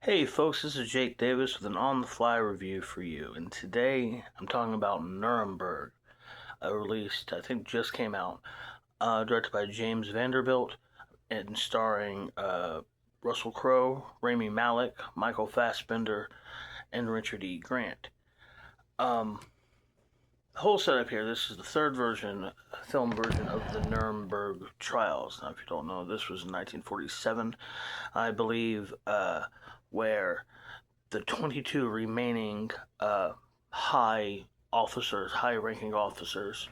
Hey folks, this is Jake Davis with an on-the-fly review for you, and today I'm talking about Nuremberg, released, I think just came out, directed by James Vanderbilt, and starring Russell Crowe, Rami Malek, Michael Fassbender, and Richard E. Grant. Um, the whole setup here, this is the film version of the Nuremberg trials. Now, if you don't know, this was in 1947, I believe, where the 22 remaining high-ranking officers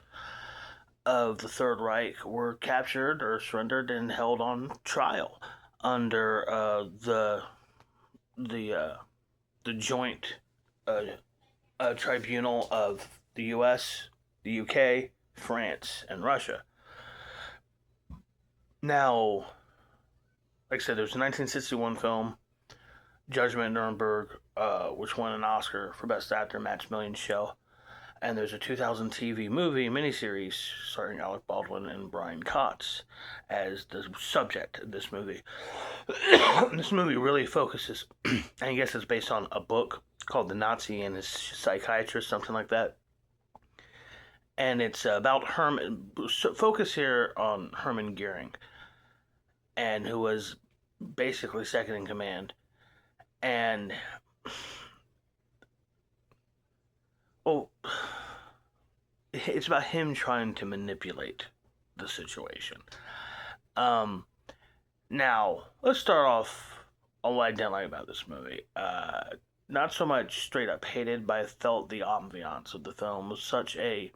of the Third Reich were captured or surrendered and held on trial under the joint tribunal of the U.S., the U.K., France, and Russia. Now, like I said, there's a 1961 film, Judgment at Nuremberg, which won an Oscar for Best Actor, Maximilian Schell. And there's a 2000 TV movie miniseries starring Alec Baldwin and Brian Cox as the subject of this movie. This movie really focuses, I guess it's based on a book called The Nazi and His Psychiatrist, something like that. And it's about focus here on Hermann Goering, and who was basically second in command. And, it's about him trying to manipulate the situation. Now, let's start off on what I didn't like about this movie. Not so much straight up hated, but I felt the ambiance of the film was such a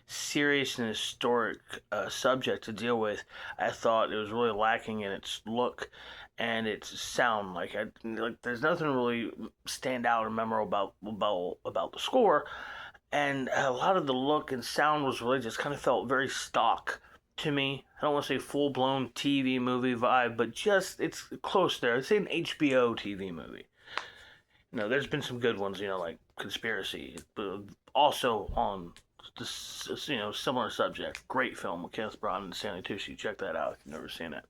serious and historic subject to deal with. I thought it was really lacking in its look and its sound. Like there's nothing really stand out or memorable about the score, and a lot of the look and sound was really just kind of felt very stock to me. I don't want to say full blown TV movie vibe, but just it's close there. I'd say an HBO TV movie. There's been some good ones, like Conspiracy, but also on this, similar subject. Great film with Kenneth Branagh and Stanley Tucci. Check that out if you've never seen it.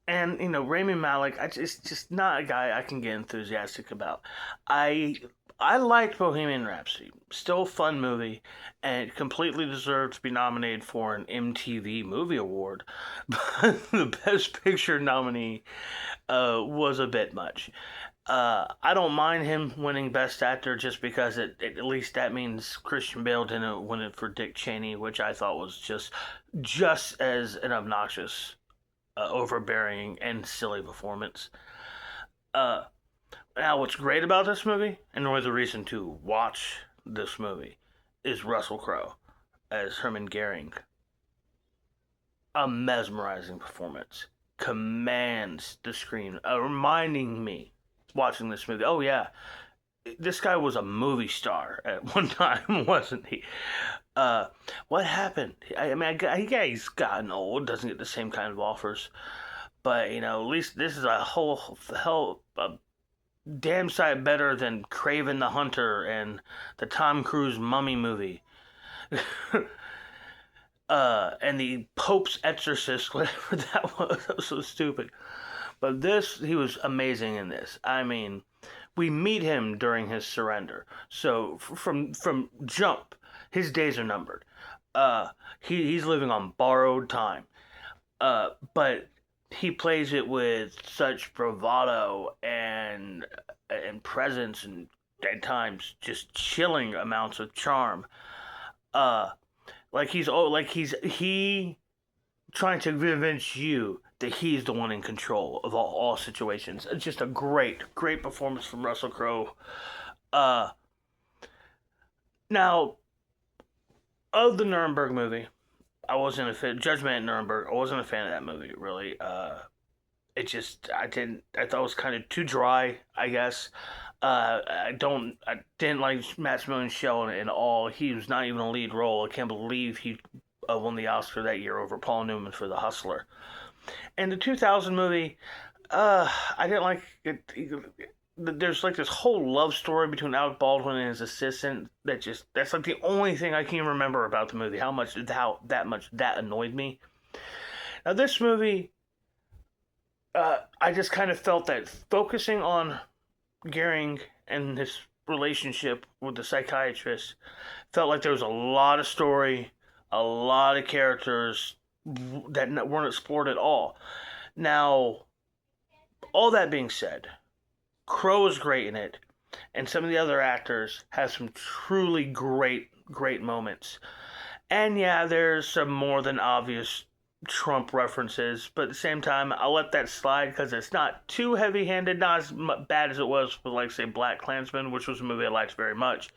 And Rami Malek, it's just not a guy I can get enthusiastic about. I liked Bohemian Rhapsody. Still a fun movie, and it completely deserved to be nominated for an MTV Movie Award. But the Best Picture nominee was a bit much. I don't mind him winning Best Actor just because at least that means Christian Bale didn't win it for Dick Cheney, which I thought was just as an obnoxious, overbearing, and silly performance. Now, what's great about this movie, and really the reason to watch this movie, is Russell Crowe as Hermann Goering. A mesmerizing performance. Commands the screen, reminding me, watching this movie, oh yeah, this guy was a movie star at one time, wasn't he? What happened? He's gotten old, doesn't get the same kind of offers, but at least this is a damn sight better than Kraven the Hunter and the Tom Cruise Mummy movie. And the Pope's Exorcist, whatever that was so stupid. But he was amazing in this. I mean, we meet him during his surrender. So from jump, his days are numbered. He's living on borrowed time. But he plays it with such bravado and presence, and at times just chilling amounts of charm. He's trying to convince you that he's the one in control of all situations. It's just a great performance from Russell Crowe. Now, of the Nuremberg movie, I wasn't a fan. Judgment at Nuremberg, I wasn't a fan of that movie, really. I thought it was kind of too dry, I guess. I didn't like Maximilian Schell at all. He was not even a lead role. I can't believe he won the Oscar that year over Paul Newman for The Hustler. And the 2000 movie, I didn't like it. There's like this whole love story between Alec Baldwin and his assistant that's like the only thing I can remember about the movie. How much that annoyed me. Now this movie, I just kind of felt that focusing on Goering and his relationship with the psychiatrist felt like there was a lot of story, a lot of characters that weren't explored at all. Now, all that being said, Crow is great in it, and some of the other actors have some truly great moments. And yeah, there's some more than obvious Trump references, but at the same time, I'll let that slide because it's not too heavy-handed, not as bad as it was with, like, say, Black Klansman, which was a movie I liked very much.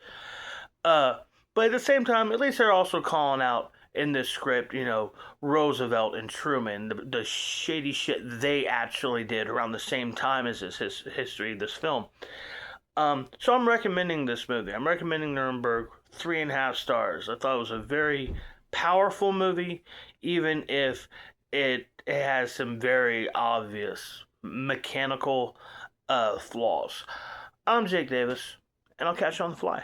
Uh, but at the same time, at least they're also calling out in this script, Roosevelt and Truman, the shady shit they actually did around the same time as his history, this film. So I'm recommending this movie. I'm recommending Nuremberg 3.5 stars. I thought it was a very powerful movie, even if it has some very obvious mechanical flaws. I'm Jake Davis, and I'll catch you on the fly.